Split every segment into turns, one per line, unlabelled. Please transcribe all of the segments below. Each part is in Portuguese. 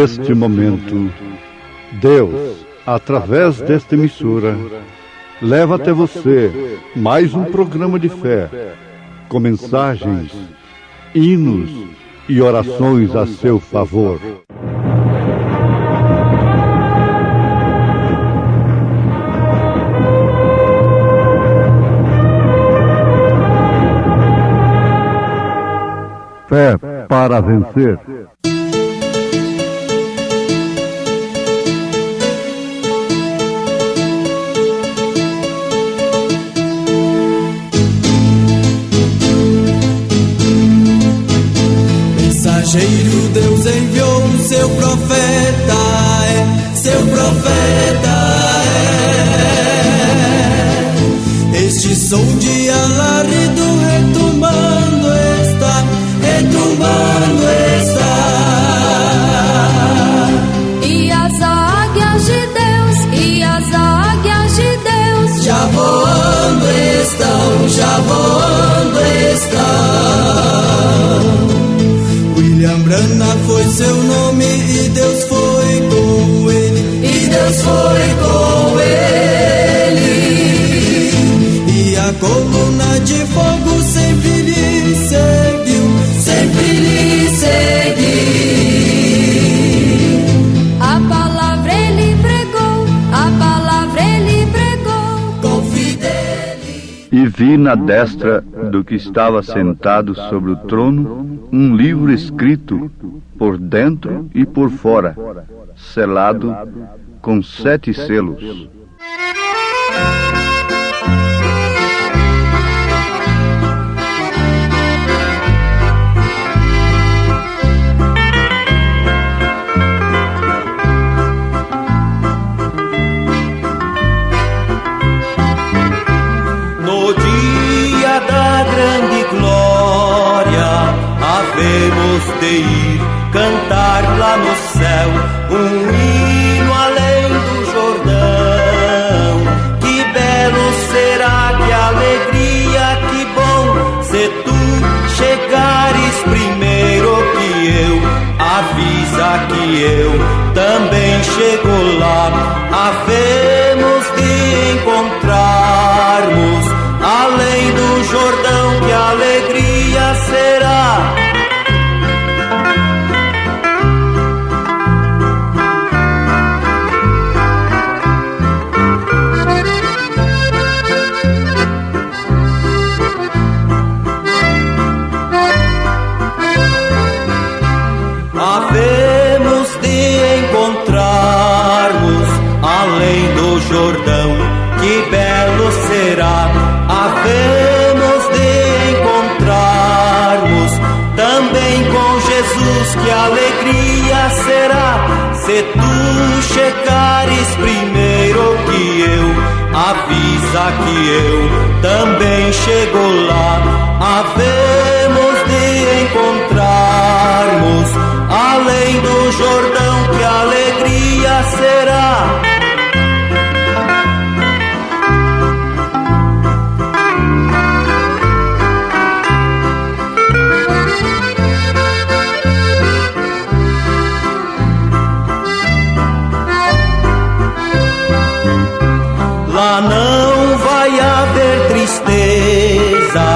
neste momento, Deus, através desta emissora, leva até você mais um programa de fé, com mensagens, hinos e orações a seu favor. Fé para vencer.
Mensageiro, Deus enviou seu profeta, seu profeta é. Este som de alarido retumbando está, retumbando está.
E as águias de Deus, e as águias de Deus
já voando estão, já voando estão. William Branham foi seu nome e Deus foi com ele, e Deus foi com ele. E a coluna de fogo sempre lhe seguiu, sempre lhe seguiu.
A palavra ele pregou, a palavra ele pregou
com fidelidade.
E vi na destra do que estava sentado sobre o trono um livro escrito por dentro e por fora, selado com 7 selos.
No dia da grande glória, havemos de ir cantar lá no céu um hino além do Jordão. Que belo será, que alegria, que bom se tu chegares primeiro que eu. Avisa que eu também chego lá. Havemos de encontrarmos além do Jordão, que alegria será. Havemos de encontrarmos além do Jordão, que belo será. Havemos de encontrarmos também com Jesus, que alegria será. Se tu chegares primeiro que eu. Avisa que eu também chego lá. Havemos de encontrarmos além do Jordão, que alegria será. Lá não vai haver tristeza,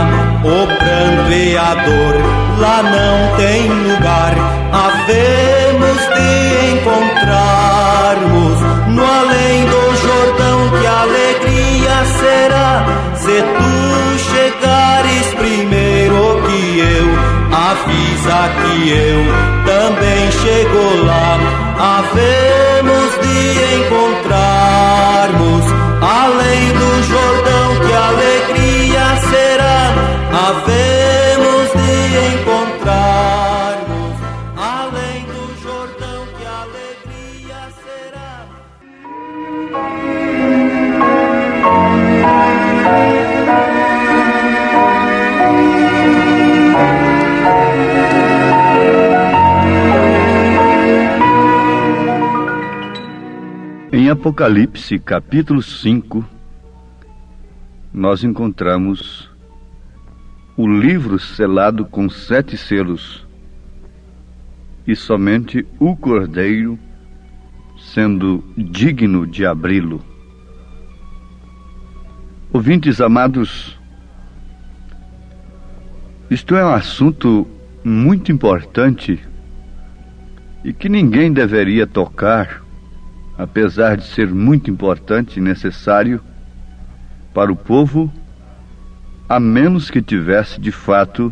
o pranto e a dor, lá não tem lugar. Havemos de encontrarmos no além do Jordão, que alegria será. Se tu chegares primeiro que eu, avisa que eu também chego lá. Havemos de encontrarmos além do Jordão, que alegria será. Havemos de encontrarmos além do Jordão, que alegria será.
Em Apocalipse, capítulo 5, nós encontramos o livro selado com 7 selos. e somente o Cordeiro, sendo digno de abri-lo. Ouvintes amados, isto é um assunto muito importante e que ninguém deveria tocar, apesar de ser muito importante e necessário para o povo, a menos que tivesse de fato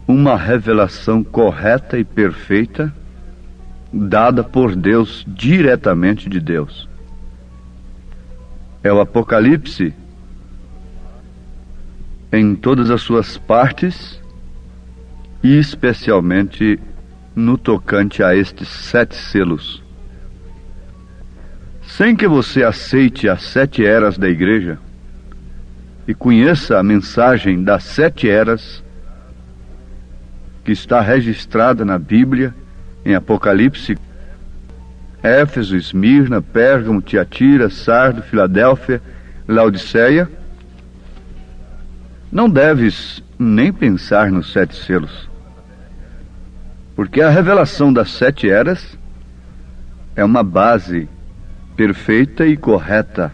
uma revelação correta e perfeita dada por Deus, diretamente de Deus. É o Apocalipse em todas as suas partes e especialmente no tocante a estes 7 selos. Sem que você aceite as 7 eras da igreja e conheça a mensagem das 7 eras que está registrada na Bíblia, em Apocalipse, Éfeso, Esmirna, Pérgamo, Tiatira, Sardo, Filadélfia, Laodiceia, não deves nem pensar nos 7 selos, porque a revelação das 7 eras é uma base perfeita e correta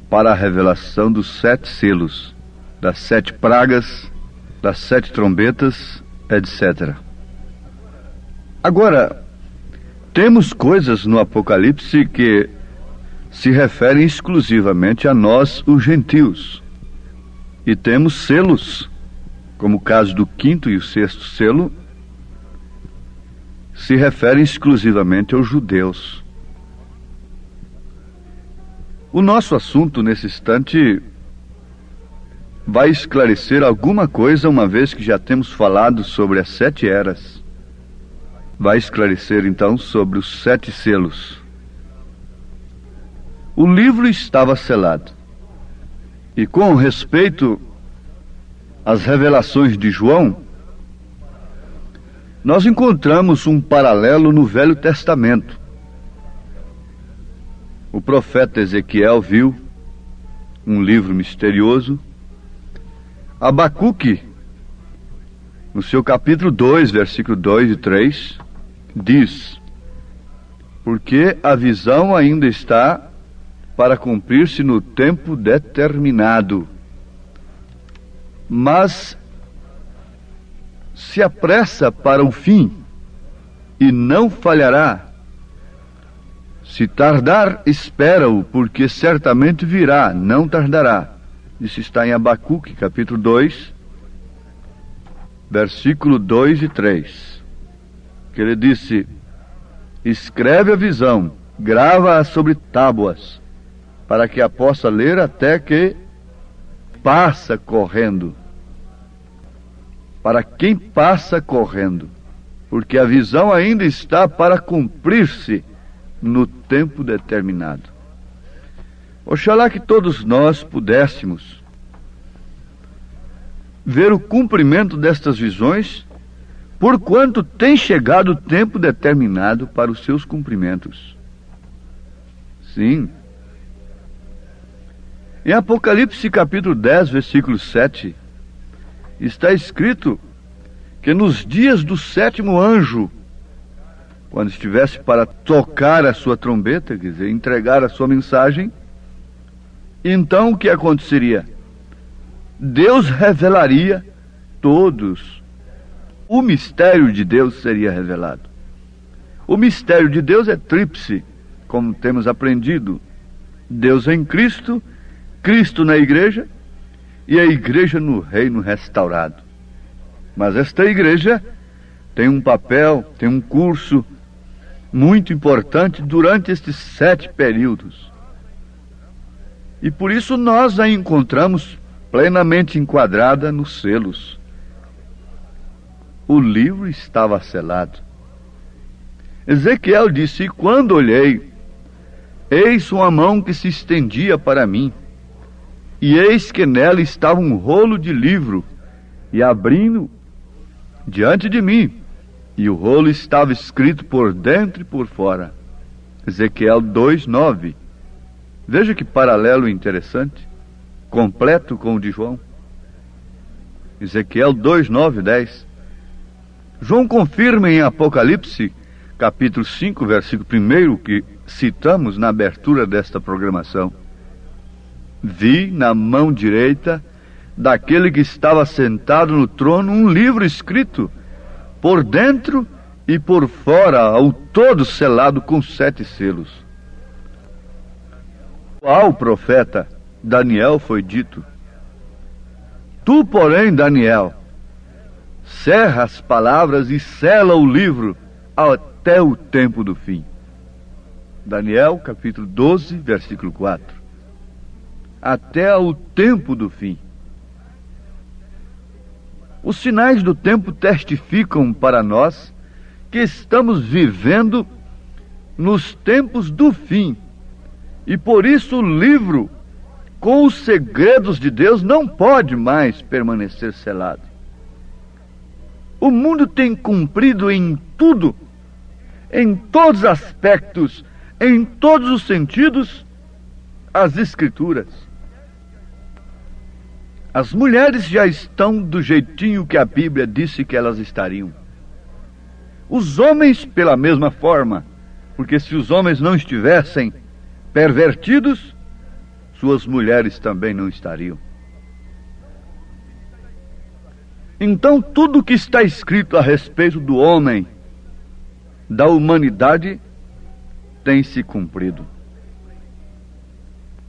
para a revelação dos 7 selos, das 7 pragas, das 7 trombetas, etc. Agora, temos coisas no Apocalipse que se referem exclusivamente a nós, os gentios. E temos selos, como o caso do 5º e o 6º selo, se referem exclusivamente aos judeus. O nosso assunto nesse instante vai esclarecer alguma coisa, uma vez que já temos falado sobre as 7 eras. Vai esclarecer então sobre os 7 selos. O livro estava selado. E com respeito às revelações de João, nós encontramos um paralelo no Velho Testamento. O profeta Ezequiel viu um livro misterioso. Abacuque, no seu capítulo 2, versículo 2 e 3, diz: porque a visão ainda está para cumprir-se no tempo determinado, mas se apressa para o fim e não falhará. Se tardar, espera-o, porque certamente virá, não tardará. Isso está em Abacuque, capítulo 2, versículo 2 e 3. Que ele disse: escreve a visão, grava-a sobre tábuas, para que a possa ler até que passa correndo. Para quem passa correndo, porque a visão ainda está para cumprir-se no tempo determinado. Oxalá que todos nós pudéssemos ver o cumprimento destas visões, porquanto tem chegado o tempo determinado para os seus cumprimentos. Sim. Em Apocalipse capítulo 10, versículo 7, está escrito que nos dias do 7º anjo, quando estivesse para tocar a sua trombeta, quer dizer, entregar a sua mensagem, então o que aconteceria? Deus revelaria todos. O mistério de Deus seria revelado. O mistério de Deus é tríplice, como temos aprendido. Deus em Cristo, Cristo na igreja e a igreja no reino restaurado. Mas esta igreja tem um papel, tem um curso muito importante durante estes 7 períodos. E por isso nós a encontramos plenamente enquadrada nos selos. O livro estava selado. Ezequiel disse: e quando olhei, eis uma mão que se estendia para mim, e eis que nela estava um rolo de livro, e abrindo diante de mim, e o rolo estava escrito por dentro e por fora. Ezequiel 2:9. Veja que paralelo interessante, completo com o de João. Ezequiel 2:9, 10.
João confirma em Apocalipse, capítulo 5, versículo 1, que citamos na abertura desta programação. Vi na mão direita daquele que estava sentado no trono um livro escrito por dentro e por fora, ao todo selado com 7 selos. Ao profeta Daniel foi dito: Tu, porém, Daniel, cerra as palavras e sela o livro até o tempo do fim. Daniel, capítulo 12, versículo 4. Até o tempo do fim. Os sinais do tempo testificam para nós que estamos vivendo nos tempos do fim. E por isso o livro com os segredos de Deus não pode mais permanecer selado. O mundo tem cumprido em tudo, em todos os aspectos, em todos os sentidos, as Escrituras. As mulheres já estão do jeitinho que a Bíblia disse que elas estariam. Os homens, pela mesma forma, porque se os homens não estivessem pervertidos, suas mulheres também não estariam. Então, tudo que está escrito a respeito do homem, da humanidade, tem se cumprido.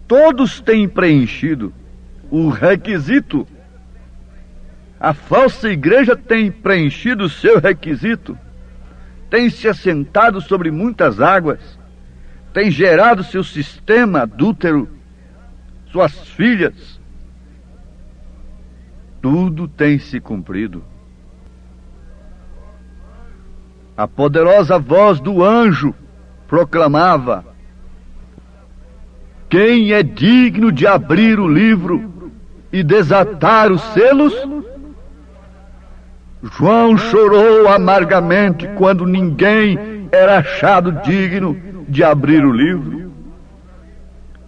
Todos têm preenchido o requisito. A falsa igreja tem preenchido o seu requisito, tem se assentado sobre muitas águas, tem gerado seu sistema adúltero, suas filhas. Tudo tem se cumprido. A poderosa voz do anjo proclamava: quem é digno de abrir o livro e desatar os selos? João chorou amargamente quando ninguém era achado digno de abrir o livro.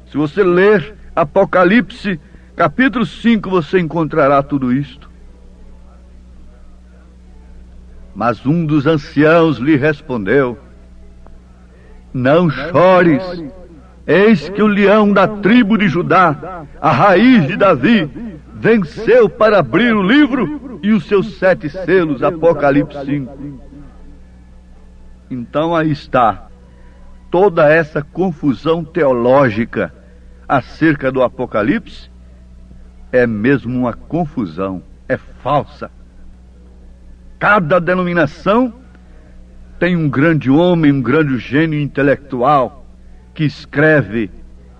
Se você ler Apocalipse, capítulo 5, você encontrará tudo isto. Mas um dos anciãos lhe respondeu: não chores, eis que o leão da tribo de Judá, a raiz de Davi, venceu para abrir o livro e os seus 7 selos. Apocalipse 5. Então aí está toda essa confusão teológica acerca do Apocalipse. É mesmo uma confusão, é falsa. Cada denominação tem um grande homem, um grande gênio intelectual que escreve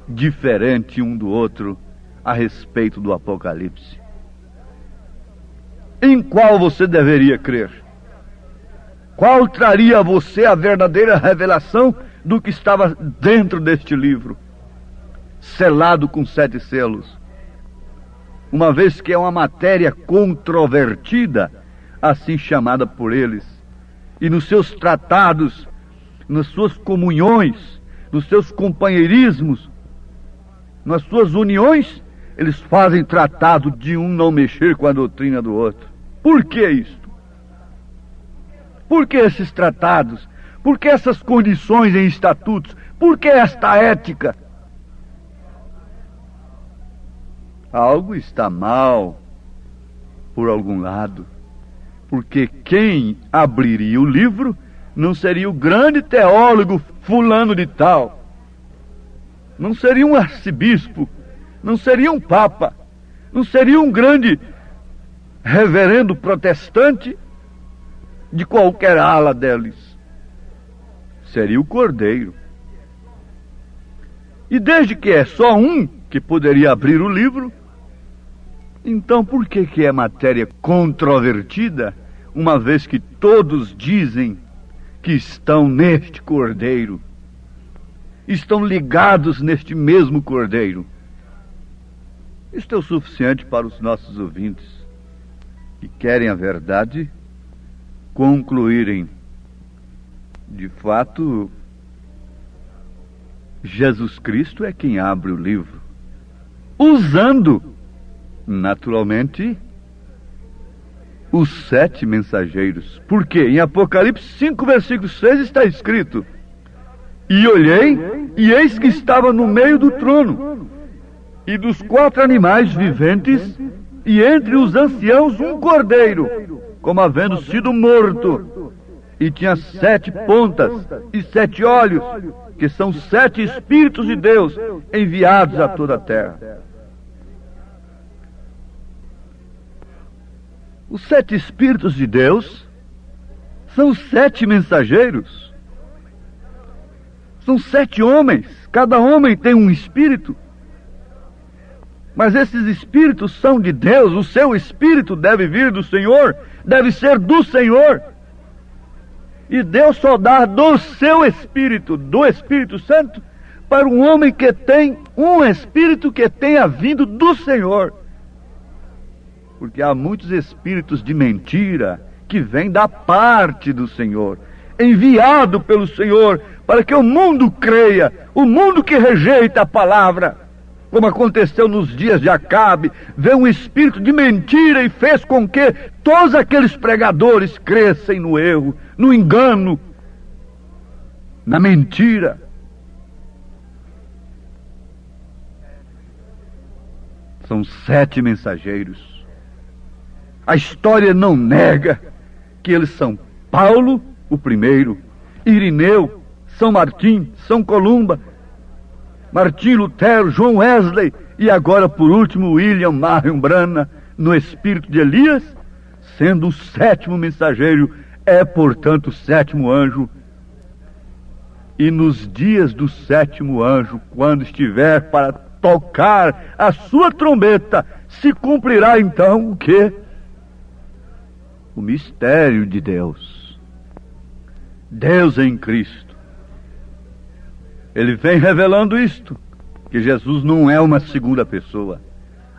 diferente um do outro a respeito do Apocalipse. Em qual você deveria crer? Qual traria a você a verdadeira revelação do que estava dentro deste livro, selado com 7 selos? Uma vez que é uma matéria controvertida, assim chamada por eles, e nos seus tratados, nas suas comunhões, nos seus companheirismos, nas suas uniões, eles fazem tratado de um não mexer com a doutrina do outro. Por que isto? Por que esses tratados? Por que essas condições em estatutos? Por que esta ética? Algo está mal por algum lado, porque quem abriria o livro não seria o grande teólogo fulano de tal, não seria um arcebispo, não seria um papa, não seria um grande reverendo protestante de qualquer ala deles. Seria o Cordeiro. E desde que é só um que poderia abrir o livro, então por que é matéria controvertida, uma vez que todos dizem que estão neste Cordeiro, estão ligados neste mesmo Cordeiro? Isto é o suficiente para os nossos ouvintes que querem a verdade concluírem: de fato, Jesus Cristo é quem abre o livro, usando, naturalmente, os 7 mensageiros. Por quê? Em Apocalipse 5, versículo 6 está escrito: e olhei, e eis que estava no meio do trono, e dos 4 animais viventes, e entre os anciãos um cordeiro, como havendo sido morto, e tinha 7 pontas e 7 olhos, que são 7 Espíritos de Deus enviados a toda a terra. Os 7 Espíritos de Deus são 7 mensageiros. São 7 homens. Cada homem tem um espírito. Mas esses espíritos são de Deus. O seu espírito deve vir do Senhor, deve ser do Senhor. E Deus só dá do seu espírito, do Espírito Santo, para um homem que tem um espírito que tenha vindo do Senhor. Porque há muitos espíritos de mentira que vêm da parte do Senhor, enviado pelo Senhor, para que o mundo creia, o mundo que rejeita a palavra, como aconteceu nos dias de Acabe, veio um espírito de mentira e fez com que todos aqueles pregadores crescem no erro, no engano, na mentira. São 7 mensageiros. A história não nega que eles são Paulo, o primeiro, Irineu, São Martim, São Columba, Martim Lutero, João Wesley e agora, por último, William Marion Branham, no espírito de Elias, sendo o 7º mensageiro, é, portanto, o 7º anjo. E nos dias do 7º anjo, quando estiver para tocar a sua trombeta, se cumprirá então o quê? O mistério de Deus. Deus em Cristo. Ele vem revelando isto, que Jesus não é uma segunda pessoa.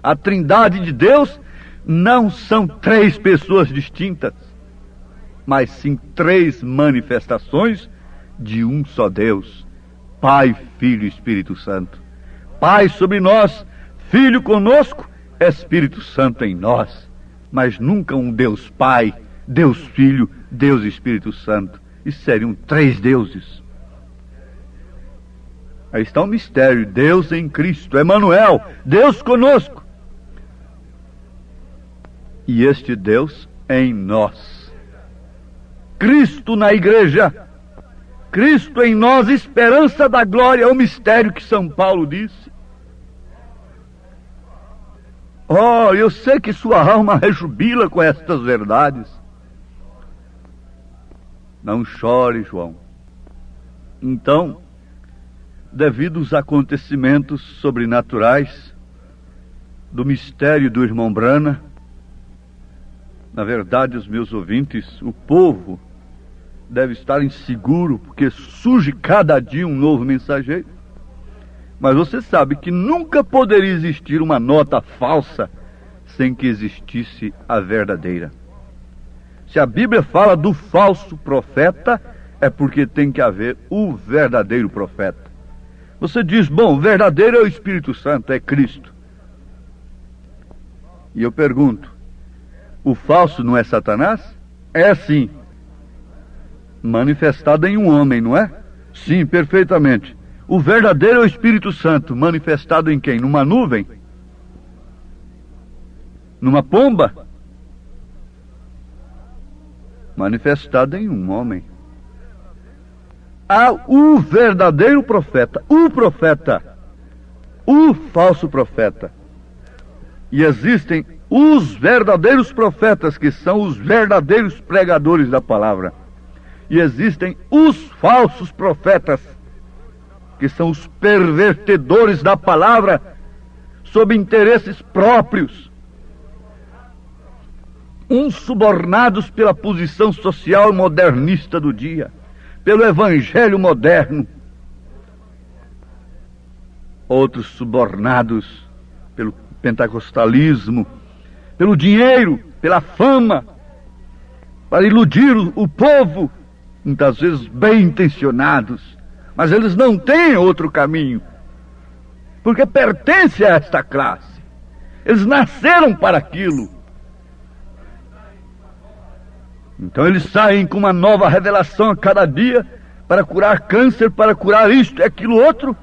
A Trindade de Deus não são 3 pessoas distintas, mas sim 3 manifestações de um só Deus, Pai, Filho e Espírito Santo. Pai sobre nós, Filho conosco, Espírito Santo em nós. Mas nunca um Deus Pai, Deus Filho, Deus Espírito Santo. Isso seriam 3 deuses. Aí está o mistério, Deus em Cristo, Emanuel, Deus conosco. E este Deus em nós. Cristo na igreja, Cristo em nós, esperança da glória, é o mistério que São Paulo disse. Oh, eu sei que sua alma rejubila com estas verdades. Não chore, João. Então, devido aos acontecimentos sobrenaturais do mistério do irmão Branham, na verdade, os meus ouvintes, o povo, deve estar inseguro, porque surge cada dia um novo mensageiro. Mas você sabe que nunca poderia existir uma nota falsa sem que existisse a verdadeira. Se a Bíblia fala do falso profeta, é porque tem que haver o verdadeiro profeta. Você diz, bom, o verdadeiro é o Espírito Santo, é Cristo. E eu pergunto, o falso não é Satanás? É sim. Manifestado em um homem, não é? Sim, perfeitamente. O verdadeiro é o Espírito Santo, manifestado em quem? Numa nuvem? Numa pomba? Manifestado em um homem. Há o verdadeiro profeta, o falso profeta. E existem os verdadeiros profetas, que são os verdadeiros pregadores da palavra. E existem os falsos profetas, que são os pervertedores da palavra, sob interesses próprios, uns subornados pela posição social modernista do dia, pelo evangelho moderno, outros subornados pelo pentecostalismo, pelo dinheiro, pela fama, para iludir o povo, muitas vezes bem intencionados, mas eles não têm outro caminho, porque pertencem a esta classe. Eles nasceram para aquilo. Então eles saem com uma nova revelação a cada dia para curar câncer, para curar isto e aquilo outro.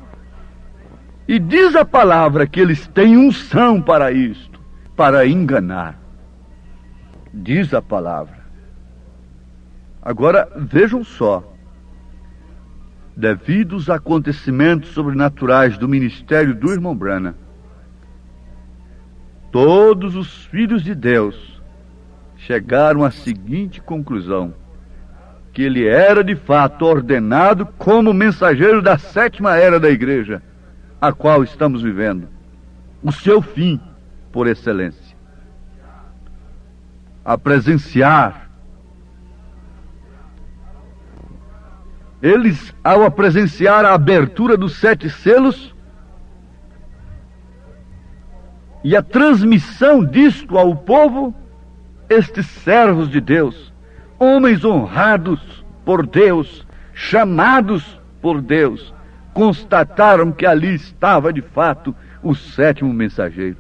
E diz a palavra que eles têm unção para isto, para enganar. Diz a palavra. Agora, vejam só. Devido aos acontecimentos sobrenaturais do ministério do irmão Branham, todos os filhos de Deus chegaram à seguinte conclusão: que ele era de fato ordenado como mensageiro da 7ª era da igreja, a qual estamos vivendo, o seu fim por excelência. A presenciar. Eles, ao presenciar a abertura dos 7 selos e a transmissão disto ao povo, estes servos de Deus, homens honrados por Deus, chamados por Deus, constataram que ali estava de fato o 7º mensageiro.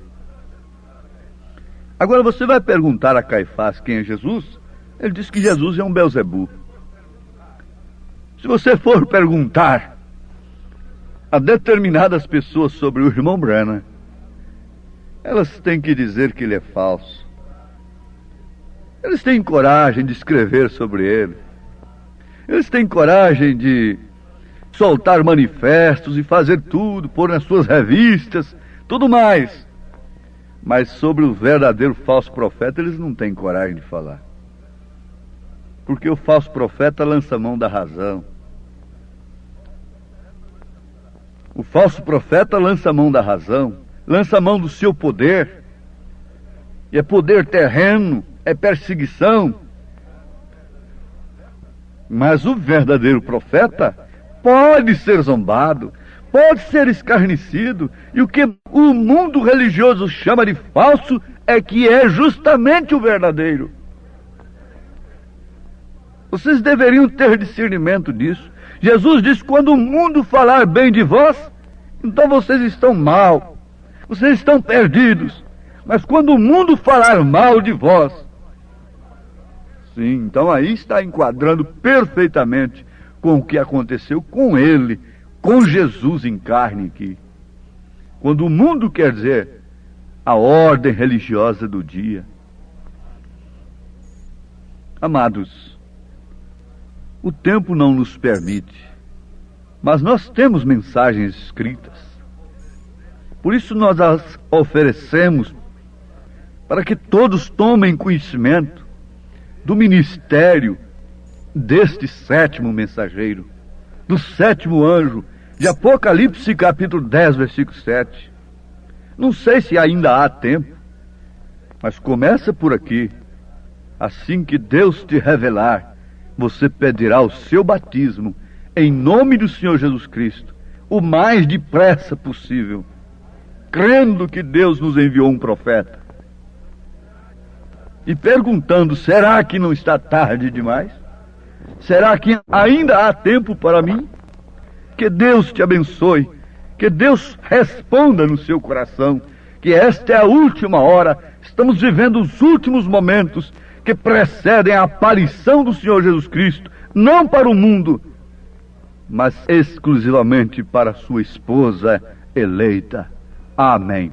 Agora você vai perguntar a Caifás quem é Jesus? Ele diz que Jesus é um Belzebu. Se você for perguntar a determinadas pessoas sobre o irmão Branham, elas têm que dizer que ele é falso. Eles têm coragem de escrever sobre ele. Eles têm coragem de soltar manifestos e fazer tudo, pôr nas suas revistas, tudo mais. Mas sobre o verdadeiro falso profeta, eles não têm coragem de falar. Porque o falso profeta lança a mão da razão. O falso profeta lança a mão da razão, lança a mão do seu poder. E é poder terreno, é perseguição. Mas o verdadeiro profeta pode ser zombado, pode ser escarnecido. E o que o mundo religioso chama de falso é que é justamente o verdadeiro. Vocês deveriam ter discernimento disso. Jesus disse: quando o mundo falar bem de vós, então vocês estão mal, vocês estão perdidos. Mas quando o mundo falar mal de vós, sim, então aí está enquadrando perfeitamente com o que aconteceu com ele, com Jesus em carne aqui. Quando o mundo quer dizer a ordem religiosa do dia. Amados, o tempo não nos permite, mas nós temos mensagens escritas. Por isso nós as oferecemos para que todos tomem conhecimento do ministério deste 7º mensageiro, do 7º anjo, de Apocalipse capítulo 10, versículo 7. Não sei se ainda há tempo, mas começa por aqui. Assim que Deus te revelar, você pedirá o seu batismo em nome do Senhor Jesus Cristo, o mais depressa possível, crendo que Deus nos enviou um profeta. E perguntando: será que não está tarde demais? Será que ainda há tempo para mim? Que Deus te abençoe, que Deus responda no seu coração, que esta é a última hora, estamos vivendo os últimos momentos que precedem a aparição do Senhor Jesus Cristo, não para o mundo, mas exclusivamente para a sua esposa eleita. Amém.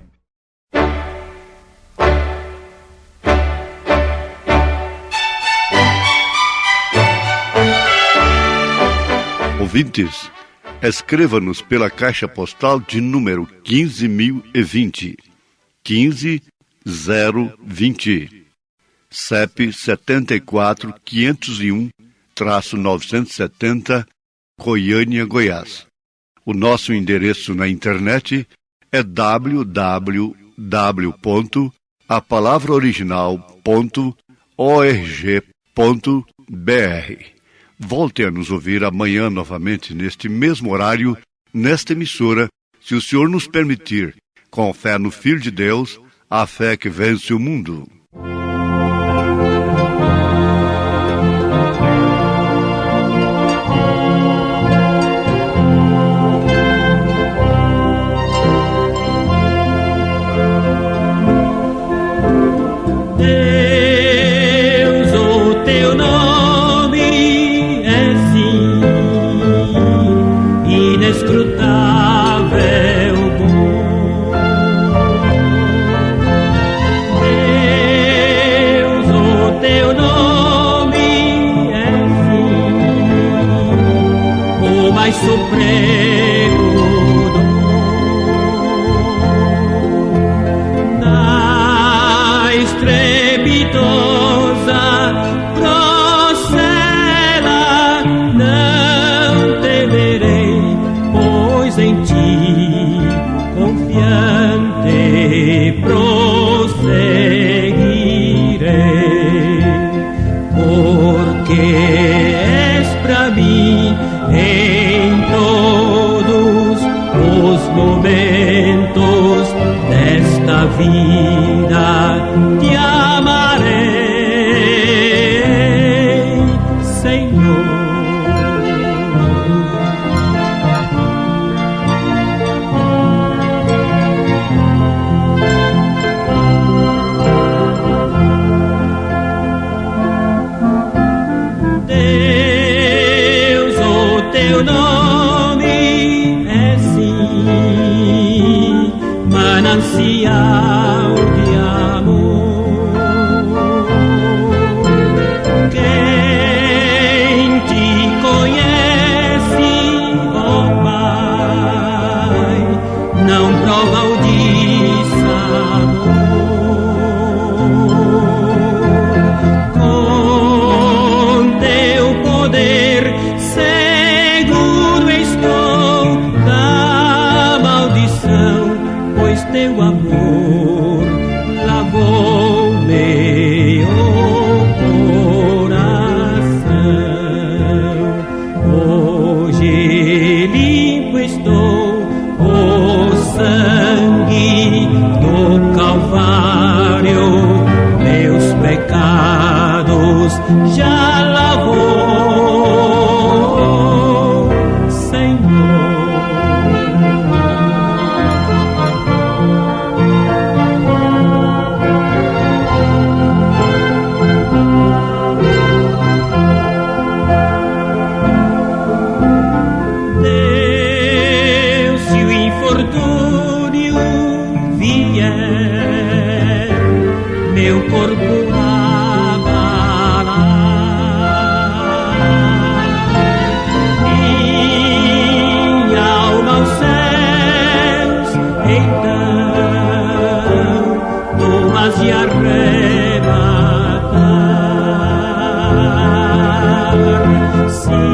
Ouvintes, escreva-nos pela caixa postal de número 15.020, 15020, CEP 74.501-970, Goiânia, Goiás. O nosso endereço na internet é www.apalavraoriginal.org.br. Volte a nos ouvir amanhã novamente neste mesmo horário, nesta emissora, se o Senhor nos permitir, com fé no Filho de Deus, a fé que vence o mundo.
Deus, o teu nome
momentos desta vida te amarei, Senhor. Deus, o teu nome é sim manancial de amor. Quem te conhece, ó Pai, não prova o dissabor. Com teu poder seguro estou da maldição, pois teu amor lavou meu coração. Hoje limpo estou, o sangue do Calvário meus pecados já lavou, Senhor. Deus, se o infortúnio vier, meu corpo abalar, minha alma aos céus, então tu has de arrebatar. Sim,